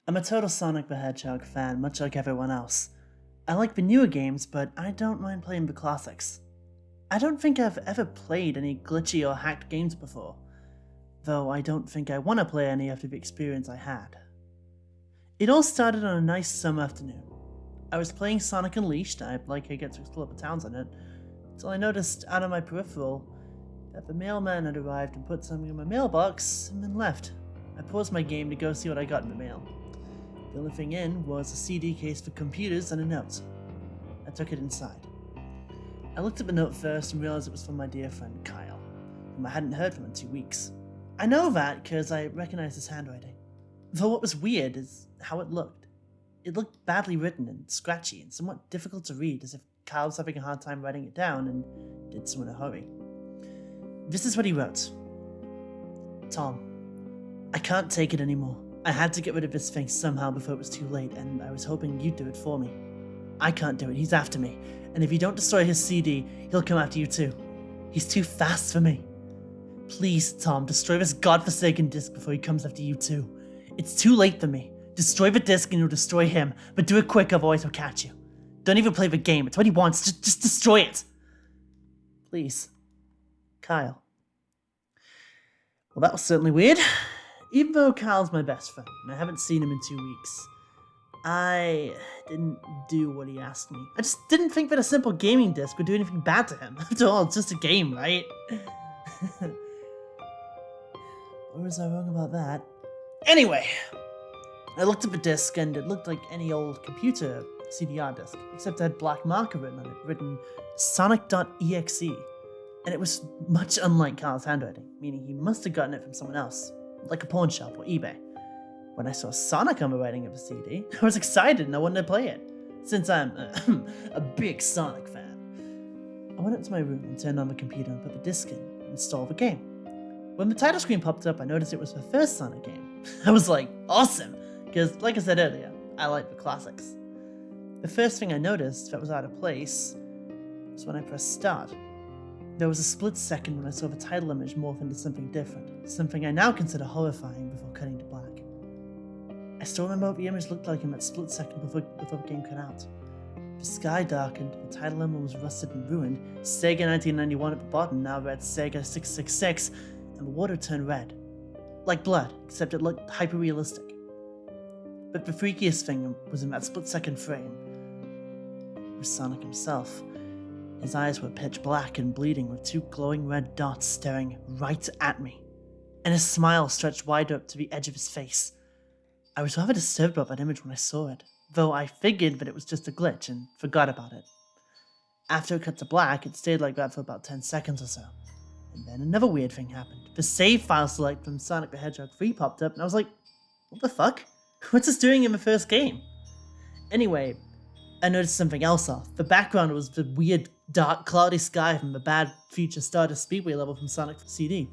I'm a total Sonic the Hedgehog fan, much like everyone else. I like the newer games, but I don't mind playing the classics. I don't think I've ever played any glitchy or hacked games before, though I don't think I want to play any after the experience I had. It all started on a nice summer afternoon. I was playing Sonic Unleashed, I'd like to get to explore the towns on it, until I noticed out of my peripheral that the mailman had arrived and put something in my mailbox and then left. I paused my game to go see what I got in the mail. The only thing in was a CD case for computers and a note. I took it inside. I looked at the note first and realized it was from my dear friend Kyle, whom I hadn't heard from in 2 weeks. I know that because I recognized his handwriting. Though what was weird is how it looked. It looked badly written and scratchy and somewhat difficult to read, as if Kyle was having a hard time writing it down and did so in a hurry. This is what he wrote. Tom, I can't take it anymore. I had to get rid of this thing somehow before it was too late, and I was hoping you'd do it for me. I can't do it, he's after me, and if you don't destroy his CD, he'll come after you too. He's too fast for me. Please, Tom, destroy this godforsaken disc before he comes after you too. It's too late for me. Destroy the disc and you'll destroy him, but do it quick, otherwise he'll catch you. Don't even play the game, it's what he wants, just destroy it. Please. Kyle. Well, that was certainly weird. Even though Kyle's my best friend, and I haven't seen him in 2 weeks, I didn't do what he asked me. I just didn't think that a simple gaming disc would do anything bad to him. After all, it's just a game, right? Or was I wrong about that? Anyway, I looked at the disc and it looked like any old computer CDR disc, except it had black marker written on it, written Sonic.exe. And it was much unlike Kyle's handwriting, meaning he must have gotten it from someone else, like a pawn shop or eBay. When I saw Sonic on the writing of the CD, I was excited and I wanted to play it, since I'm a big Sonic fan. I went up to my room and turned on the computer and put the disc in and installed the game. When the title screen popped up, I noticed it was the first Sonic game. I was like, awesome, because like I said earlier, I like the classics. The first thing I noticed that was out of place was when I pressed start. There was a split second when I saw the title image morph into something different, something I now consider horrifying before cutting to black. I still remember what the image looked like in that split second before the game cut out. The sky darkened, the title emblem was rusted and ruined, Sega 1991 at the bottom now read Sega 666, and the water turned red. Like blood, except it looked hyper-realistic. But the freakiest thing was in that split-second frame. It was Sonic himself. His eyes were pitch black and bleeding with 2 glowing red dots staring right at me, and his smile stretched wide up to the edge of his face. I was rather disturbed about that image when I saw it, though I figured that it was just a glitch and forgot about it. After it cut to black, it stayed like that for about 10 seconds or so. And then another weird thing happened. The save file select from Sonic the Hedgehog 3 popped up, and I was like, what the fuck? What's this doing in the first game? Anyway, I noticed something else off. The background was the weird, dark, cloudy sky from the Bad Future Stardust Speedway level from Sonic CD.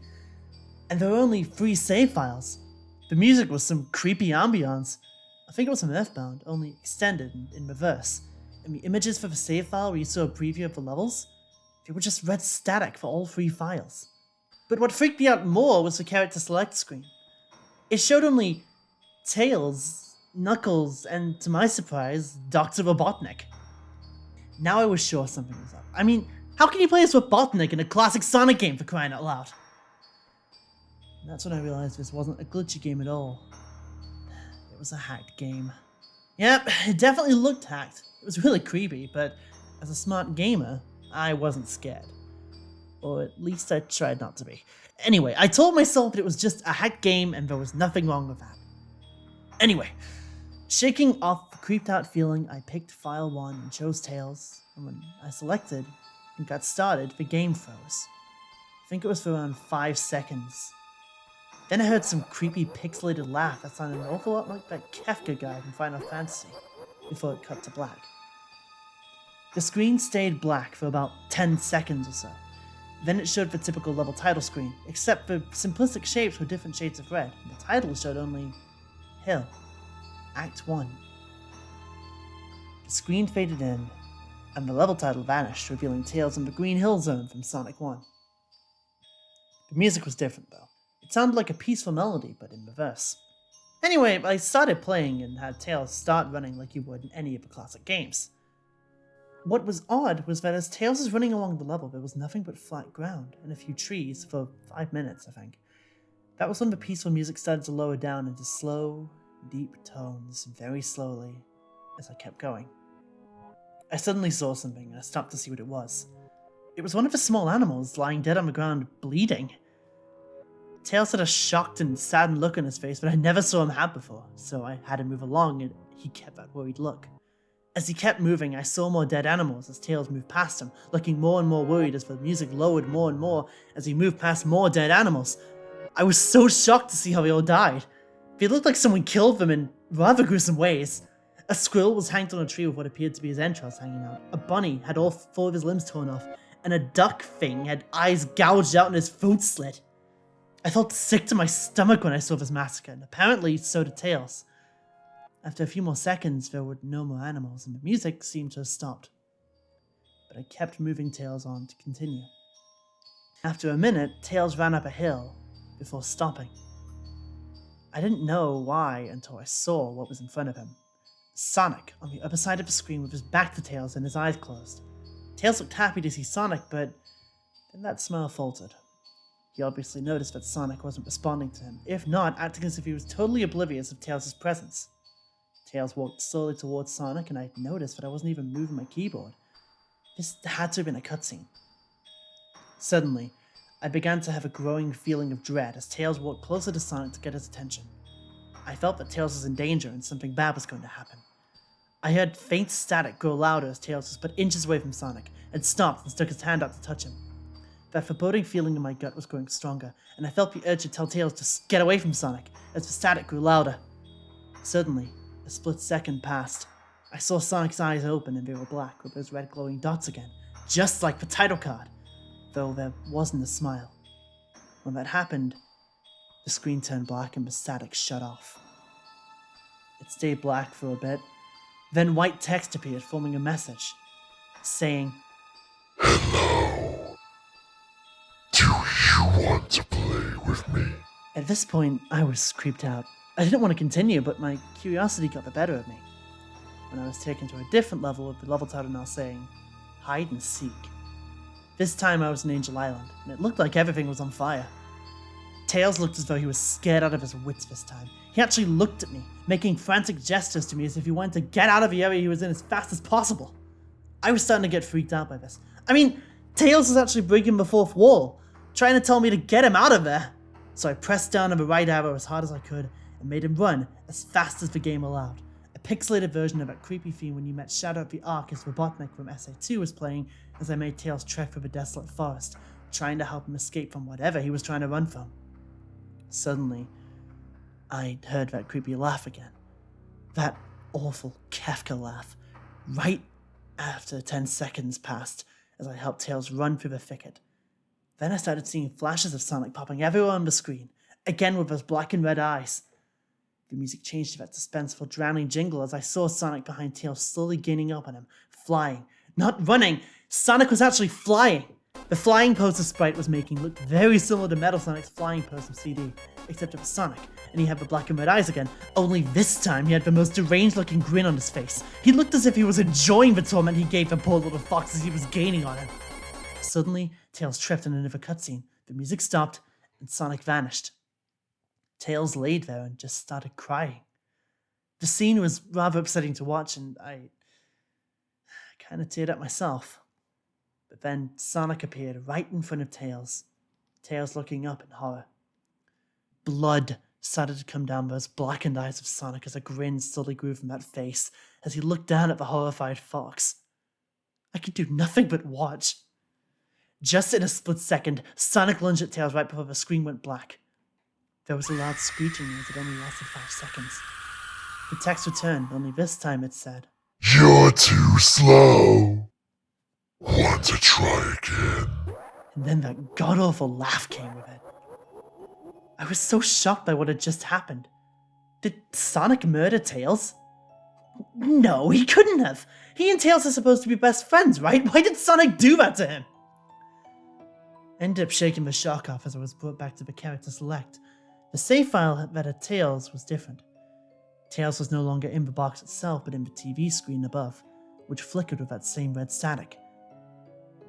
And there were only 3 save files. The music was some creepy ambience. I think it was from Earthbound, only extended and in reverse. And the images for the save file where you saw a preview of the levels, they were just red static for all 3 files. But what freaked me out more was the character select screen. It showed only Tails, Knuckles, and to my surprise, Dr. Robotnik. Now I was sure something was up. I mean, how can you play as Robotnik in a classic Sonic game, for crying out loud? And that's when I realized this wasn't a glitchy game at all. It was a hacked game. Yep, it definitely looked hacked. It was really creepy, but as a smart gamer, I wasn't scared. Or at least I tried not to be. Anyway, I told myself that it was just a hacked game and there was nothing wrong with that. Anyway, shaking off the creeped out feeling, I picked file 1 and chose Tails, and when I selected and got started, the game froze. I think it was for around 5 seconds. Then I heard some creepy pixelated laugh that sounded an awful lot like that Kefka guy from Final Fantasy, before it cut to black. The screen stayed black for about 10 seconds or so. Then it showed the typical level title screen, except the simplistic shapes were different shades of red, and the title showed only Hill, Act 1. The screen faded in, and the level title vanished, revealing Tails in the Green Hill Zone from Sonic 1. The music was different, though. It sounded like a peaceful melody, but in reverse. Anyway, I started playing and had Tails start running like you would in any of the classic games. What was odd was that as Tails was running along the level, there was nothing but flat ground and a few trees for 5 minutes, I think. That was when the peaceful music started to lower down into slow, deep tones very slowly as I kept going. I suddenly saw something and I stopped to see what it was. It was one of the small animals lying dead on the ground, bleeding. Tails had a shocked and saddened look on his face that I never saw him have before, so I had to move along and he kept that worried look. As he kept moving, I saw more dead animals as Tails moved past him, looking more and more worried as the music lowered more and more as he moved past more dead animals. I was so shocked to see how they all died. They looked like someone killed them in rather gruesome ways. A squirrel was hanged on a tree with what appeared to be his entrails hanging out. A bunny had all 4 of his limbs torn off, and a duck thing had eyes gouged out and his throat slit. I felt sick to my stomach when I saw this massacre, and apparently so did Tails. After a few more seconds, there were no more animals, and the music seemed to have stopped. But I kept moving Tails on to continue. After a minute, Tails ran up a hill before stopping. I didn't know why until I saw what was in front of him. Sonic on the other side of the screen with his back to Tails and his eyes closed. Tails looked happy to see Sonic, but then that smile faltered. He obviously noticed that Sonic wasn't responding to him, if not, acting as if he was totally oblivious of Tails' presence. Tails walked slowly towards Sonic, and I noticed that I wasn't even moving my keyboard. This had to have been a cutscene. Suddenly, I began to have a growing feeling of dread as Tails walked closer to Sonic to get his attention. I felt that Tails was in danger and something bad was going to happen. I heard faint static grow louder as Tails was but inches away from Sonic, and stopped and stuck his hand out to touch him. That foreboding feeling in my gut was growing stronger, and I felt the urge to tell Tails to get away from Sonic as the static grew louder. Suddenly, a split second passed. I saw Sonic's eyes open and they were black with those red glowing dots again, just like the title card, though there wasn't a smile. When that happened, the screen turned black and the static shut off. It stayed black for a bit, then white text appeared forming a message, saying, "Hello. Do you want to play with me?" At this point, I was creeped out. I didn't want to continue, but my curiosity got the better of me. When I was taken to a different level with the level title now saying, Hide and Seek. This time I was in Angel Island, and it looked like everything was on fire. Tails looked as though he was scared out of his wits this time. He actually looked at me, making frantic gestures to me as if he wanted to get out of the area he was in as fast as possible. I was starting to get freaked out by this. I mean, Tails was actually breaking the fourth wall, trying to tell me to get him out of there. So I pressed down on the right arrow as hard as I could and made him run as fast as the game allowed. A pixelated version of that creepy theme when you met Shadow of the Ark as Robotnik from SA2 was playing as I made Tails trek through the desolate forest, trying to help him escape from whatever he was trying to run from. Suddenly, I heard that creepy laugh again. That awful Kafka laugh, right after 10 seconds passed as I helped Tails run through the thicket. Then I started seeing flashes of Sonic popping everywhere on the screen, again with those black and red eyes. The music changed to that suspenseful, drowning jingle as I saw Sonic behind Tails slowly gaining up on him, flying. Not running! Sonic was actually flying! The flying pose the sprite was making looked very similar to Metal Sonic's flying pose from CD, except it was Sonic, and he had the black and red eyes again, only this time he had the most deranged looking grin on his face. He looked as if he was enjoying the torment he gave the poor little fox as he was gaining on him. Suddenly, Tails tripped in another cutscene, the music stopped, and Sonic vanished. Tails laid there and just started crying. The scene was rather upsetting to watch, and I kind of teared up myself. But then Sonic appeared right in front of Tails, Tails looking up in horror. Blood started to come down those blackened eyes of Sonic as a grin slowly grew from that face as he looked down at the horrified fox. I could do nothing but watch. Just in a split second, Sonic lunged at Tails right before the screen went black. There was a loud screeching as it only lasted 5 seconds. The text returned, only this time it said, "You're too slow. Want to try again?" And then that god-awful laugh came with it. I was so shocked by what had just happened. Did Sonic murder Tails? No, he couldn't have. He and Tails are supposed to be best friends, right? Why did Sonic do that to him? I ended up shaking the shock off as I was brought back to the character select. The save file that had Tails was different. Tails was no longer in the box itself, but in the TV screen above, which flickered with that same red static.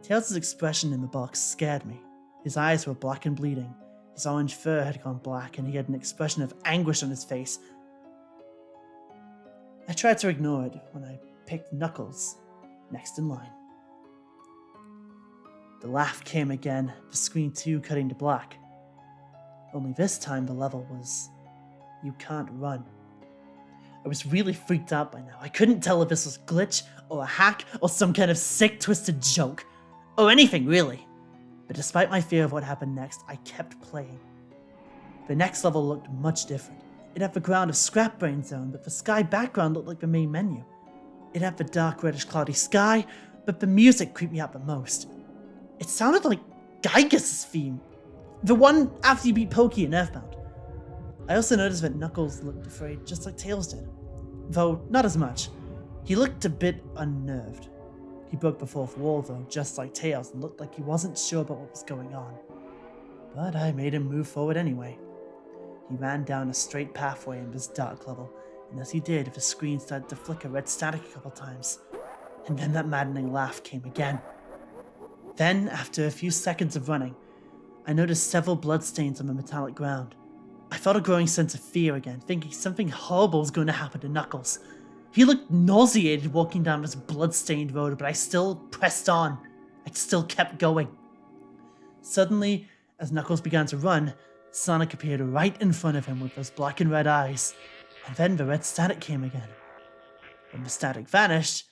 Tails' expression in the box scared me. His eyes were black and bleeding, his orange fur had gone black, and he had an expression of anguish on his face. I tried to ignore it when I picked Knuckles, next in line. The laugh came again, the screen too cutting to black. Only this time the level was, "You can't run." I was really freaked out by now. I couldn't tell if this was a glitch, or a hack, or some kind of sick, twisted joke. Or anything, really. But despite my fear of what happened next, I kept playing. The next level looked much different. It had the ground of Scrap Brain Zone, but the sky background looked like the main menu. It had the dark, reddish, cloudy sky, but the music creeped me out the most. It sounded like Gygus' theme. The one after you beat Pokey in Earthbound. I also noticed that Knuckles looked afraid, just like Tails did. Though, not as much. He looked a bit unnerved. He broke the fourth wall, though, just like Tails, and looked like he wasn't sure about what was going on. But I made him move forward anyway. He ran down a straight pathway in this dark level, and as he did, the screen started to flicker red static a couple times. And then that maddening laugh came again. Then, after a few seconds of running, I noticed several bloodstains on the metallic ground. I felt a growing sense of fear again, thinking something horrible was going to happen to Knuckles. He looked nauseated walking down this blood-stained road, but I still pressed on. I still kept going. Suddenly, as Knuckles began to run, Sonic appeared right in front of him with those black and red eyes, and then the red static came again. When the static vanished,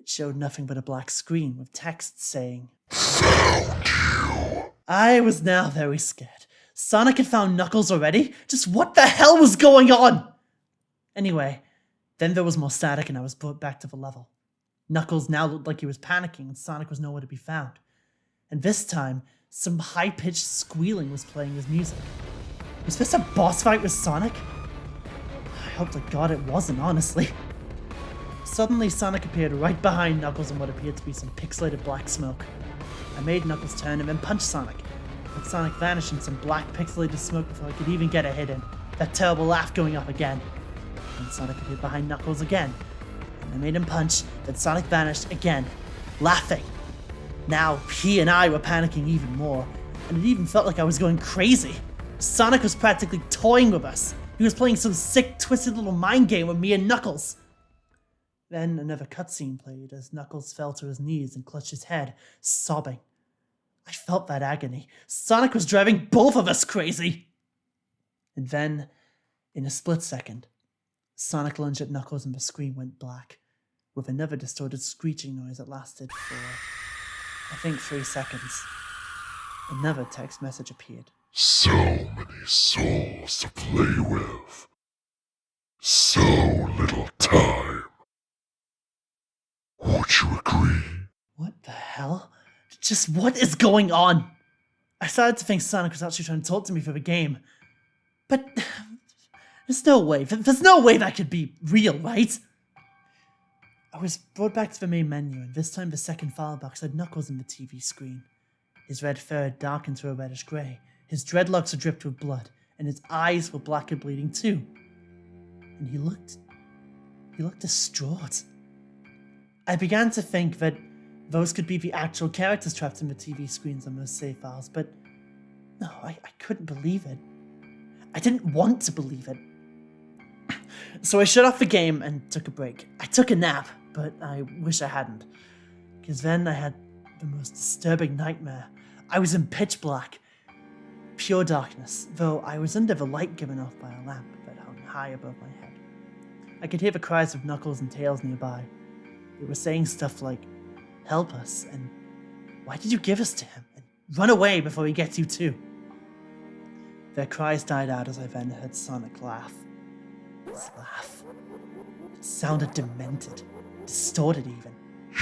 it showed nothing but a black screen with text saying, "Found you." I was now very scared. Sonic had found Knuckles already? Just what the hell was going on? Anyway, then there was more static and I was brought back to the level. Knuckles now looked like he was panicking and Sonic was nowhere to be found. And this time, some high-pitched squealing was playing his music. Was this a boss fight with Sonic? I hope to God it wasn't, honestly. Suddenly, Sonic appeared right behind Knuckles in what appeared to be some pixelated black smoke. I made Knuckles turn and then punch Sonic. But Sonic vanished in some black pixelated smoke before I could even get a hit in. That terrible laugh going up again. And Sonic appeared behind Knuckles again. And I made him punch, then Sonic vanished again, laughing. Now, he and I were panicking even more, and it even felt like I was going crazy. Sonic was practically toying with us. He was playing some sick, twisted little mind game with me and Knuckles. Then another cutscene played as Knuckles fell to his knees and clutched his head, sobbing. I felt that agony. Sonic was driving both of us crazy. And then, in a split second, Sonic lunged at Knuckles and the screen went black, with another distorted screeching noise that lasted for, I think, 3 seconds. Another text message appeared. So many souls to play with. So little time. Would you agree? What the hell? Just what is going on? I started to think Sonic was actually trying to talk to me for the game. But there's no way that could be real, right? I was brought back to the main menu, and this time the second file box had Knuckles in the TV screen. His red fur had darkened to a reddish grey, his dreadlocks were dripped with blood, and his eyes were black and bleeding too. And he looked distraught. I began to think that those could be the actual characters trapped in the TV screens on those save files, but no, I couldn't believe it. I didn't want to believe it. So I shut off the game and took a break. I took a nap, but I wish I hadn't, because then I had the most disturbing nightmare. I was in pitch black, pure darkness, though I was under the light given off by a lamp that hung high above my head. I could hear the cries of Knuckles and Tails nearby. They were saying stuff like, "Help us," and "Why did you give us to him?" and "Run away before he gets you too." Their cries died out as I then heard Sonic laugh. His laugh. It sounded demented, distorted even.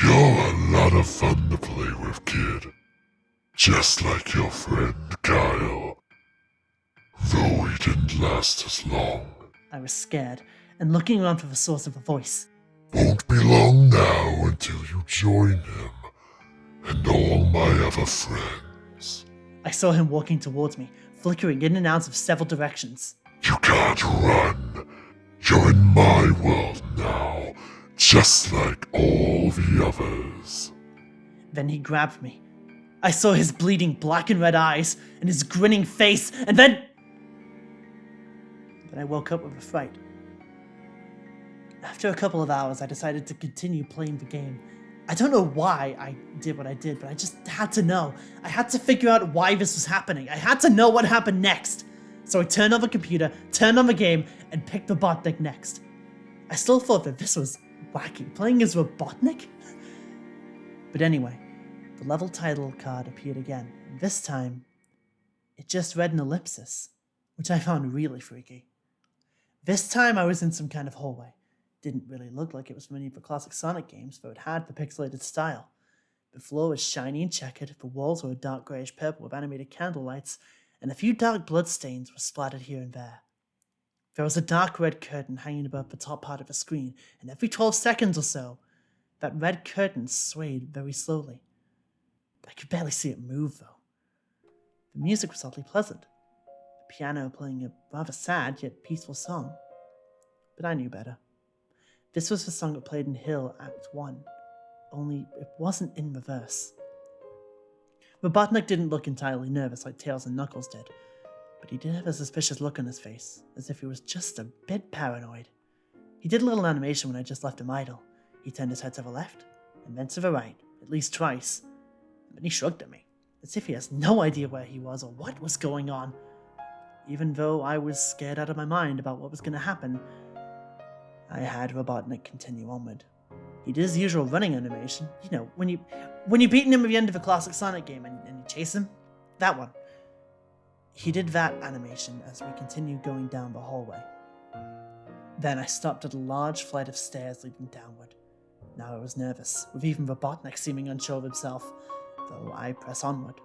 You're a lot of fun to play with, kid. Just like your friend Kyle. Though he didn't last as long. I was scared, and looking around for the source of the voice. Won't be long now until you join him, and all my other friends. I saw him walking towards me, flickering in and out of several directions. You can't run. You're in my world now, just like all the others. Then he grabbed me. I saw his bleeding black and red eyes and his grinning face, and then I woke up with a fright. After a couple of hours, I decided to continue playing the game. I don't know why I did what I did, but I just had to know. I had to figure out why this was happening. I had to know what happened next. So I turned on the computer, turned on the game, and picked Robotnik next. I still thought that this was wacky, playing as Robotnik? But anyway, the level title card appeared again, and this time, it just read an ellipsis, which I found really freaky. This time I was in some kind of hallway. Didn't really look like it was from any of the classic Sonic games, though it had the pixelated style. The floor was shiny and checkered, the walls were a dark greyish purple with animated candle lights, and a few dark bloodstains were splattered here and there. There was a dark red curtain hanging above the top part of the screen, and every 12 seconds or so, that red curtain swayed very slowly. I could barely see it move, though. The music was oddly pleasant, the piano playing a rather sad yet peaceful song. But I knew better. This was the song that played in Hill Act 1, only it wasn't in reverse. Robotnik didn't look entirely nervous like Tails and Knuckles did, but he did have a suspicious look on his face, as if he was just a bit paranoid. He did a little animation when I just left him idle. He turned his head to the left, and then to the right, at least twice, and then he shrugged at me, as if he has no idea where he was or what was going on. Even though I was scared out of my mind about what was going to happen, I had Robotnik continue onward. He did his usual running animation, you know, when you beat him at the end of a classic Sonic game and you chase him. That one. He did that animation as we continued going down the hallway. Then I stopped at a large flight of stairs leading downward. Now I was nervous, with even Robotnik seeming unsure of himself, though I press onward.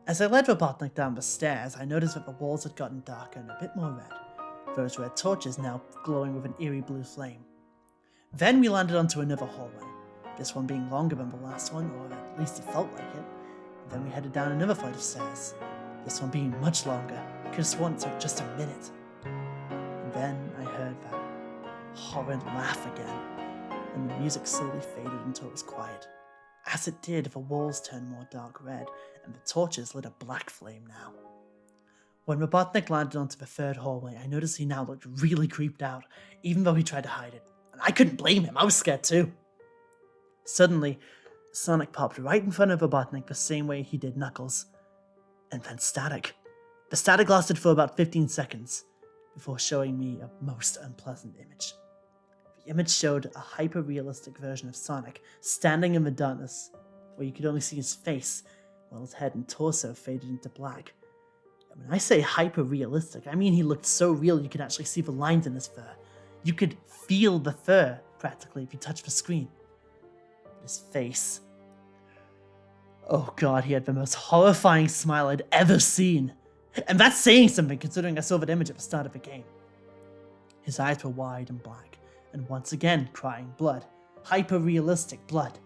As I led Robotnik down the stairs, I noticed that the walls had gotten darker and a bit more red, those red torches now glowing with an eerie blue flame. Then we landed onto another hallway, this one being longer than the last one, or at least it felt like it. Then we headed down another flight of stairs, this one being much longer. I could have sworn it took just a minute. And then I heard that horrid laugh again, and the music slowly faded until it was quiet. As it did, the walls turned more dark red, and the torches lit a black flame now. When Robotnik landed onto the third hallway, I noticed he now looked really creeped out, even though he tried to hide it. And I couldn't blame him, I was scared too. Suddenly, Sonic popped right in front of Robotnik the same way he did Knuckles. And then static. The static lasted for about 15 seconds, before showing me a most unpleasant image. The image showed a hyper-realistic version of Sonic, standing in the darkness, where you could only see his face, while his head and torso faded into black. And when I say hyper-realistic, I mean he looked so real you could actually see the lines in his fur. You could feel the fur, practically, if you touched the screen. But his face... oh god, he had the most horrifying smile I'd ever seen. And that's saying something, considering I saw that image at the start of the game. His eyes were wide and black, and once again crying blood. Hyper-realistic blood.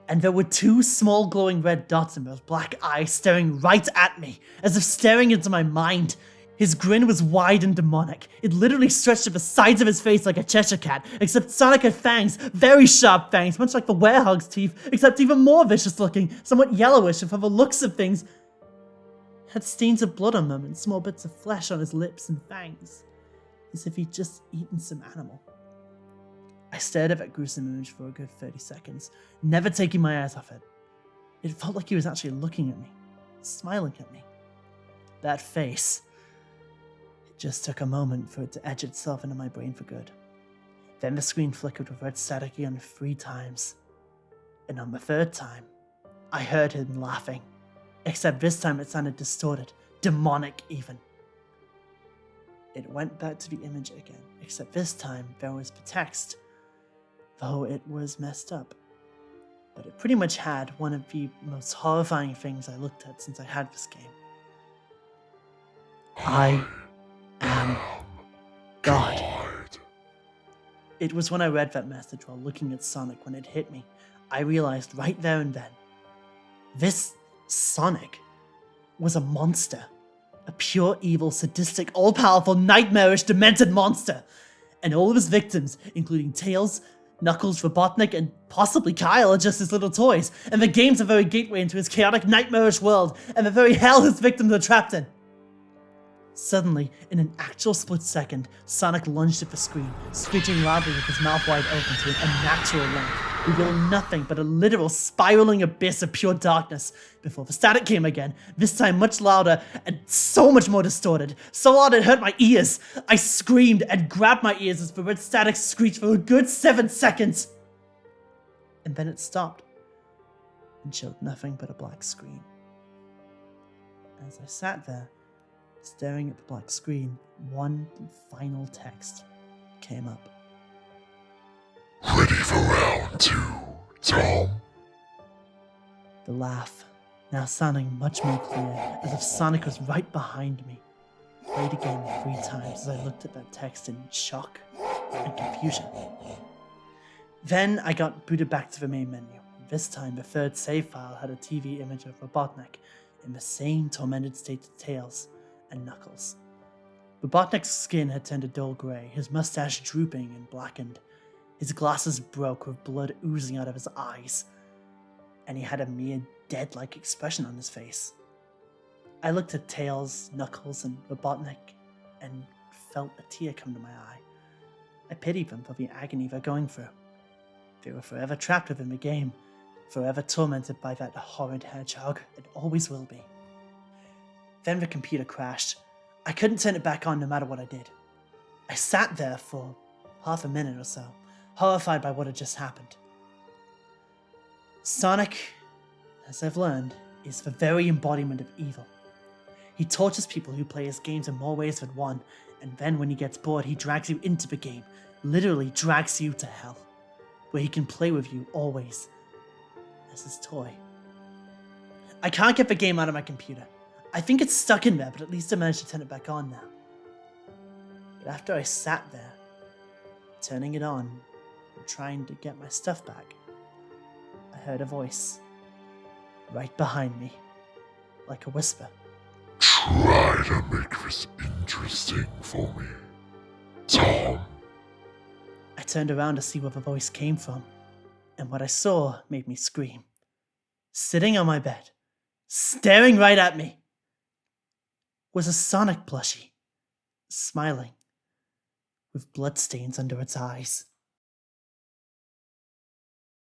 And there were two small glowing red dots in those black eyes staring right at me, as if staring into my mind. His grin was wide and demonic. It literally stretched to the sides of his face like a Cheshire cat, except Sonic had fangs, very sharp fangs, much like the werehog's teeth, except even more vicious looking, somewhat yellowish, and from the looks of things, had stains of blood on them and small bits of flesh on his lips and fangs, as if he'd just eaten some animal. I stared at that gruesome image for a good 30 seconds, never taking my eyes off it. It felt like he was actually looking at me, smiling at me. That face... it just took a moment for it to etch itself into my brain for good. Then the screen flickered with red static again 3 times. And on the 3rd time, I heard him laughing. Except this time it sounded distorted, demonic even. It went back to the image again, except this time there was the text, though it was messed up. But it pretty much had one of the most horrifying things I looked at since I had this game. I am God. It was when I read that message while looking at Sonic when it hit me. I realized right there and then, this Sonic was a monster. A pure evil, sadistic, all-powerful, nightmarish, demented monster. and all of his victims, including Tails, Knuckles, Robotnik, and possibly Kyle, are just his little toys, and the game's a very gateway into his chaotic, nightmarish world, and the very hell his victims are trapped in. Suddenly, in an actual split second, Sonic lunged at the screen, screeching loudly with his mouth wide open to an unnatural length, revealing nothing but a literal spiraling abyss of pure darkness, before the static came again, this time much louder and so much more distorted, so loud it hurt my ears. I screamed and grabbed my ears as the red static screeched for a good 7 seconds. And then it stopped, and showed nothing but a black screen. As I sat there, staring at the black screen, one final text came up. Ready for round 2, Tom? The laugh, now sounding much more clear, as if Sonic was right behind me, played again 3 times as I looked at that text in shock and confusion. Then I got booted back to the main menu. This time the third save file had a TV image of Robotnik in the same tormented state as Tails and Knuckles. Robotnik's skin had turned a dull grey, his mustache drooping and blackened. His glasses broke with blood oozing out of his eyes, and he had a mere dead-like expression on his face. I looked at Tails, Knuckles, and Robotnik, and felt a tear come to my eye. I pitied them for the agony they're going through. They were forever trapped within the game, forever tormented by that horrid hedgehog, and always will be. Then the computer crashed. I couldn't turn it back on no matter what I did. I sat there for half a minute or so, horrified by what had just happened. Sonic, as I've learned, is the very embodiment of evil. He tortures people who play his games in more ways than one, and then when he gets bored, he drags you into the game, literally drags you to hell, where he can play with you always, as his toy. I can't get the game out of my computer. I think it's stuck in there, but at least I managed to turn it back on now. But after I sat there, turning it on, and trying to get my stuff back, I heard a voice, right behind me, like a whisper. Try to make this interesting for me, Tom. I turned around to see where the voice came from, and what I saw made me scream. Sitting on my bed, staring right at me, was a Sonic plushie, smiling, with bloodstains under its eyes.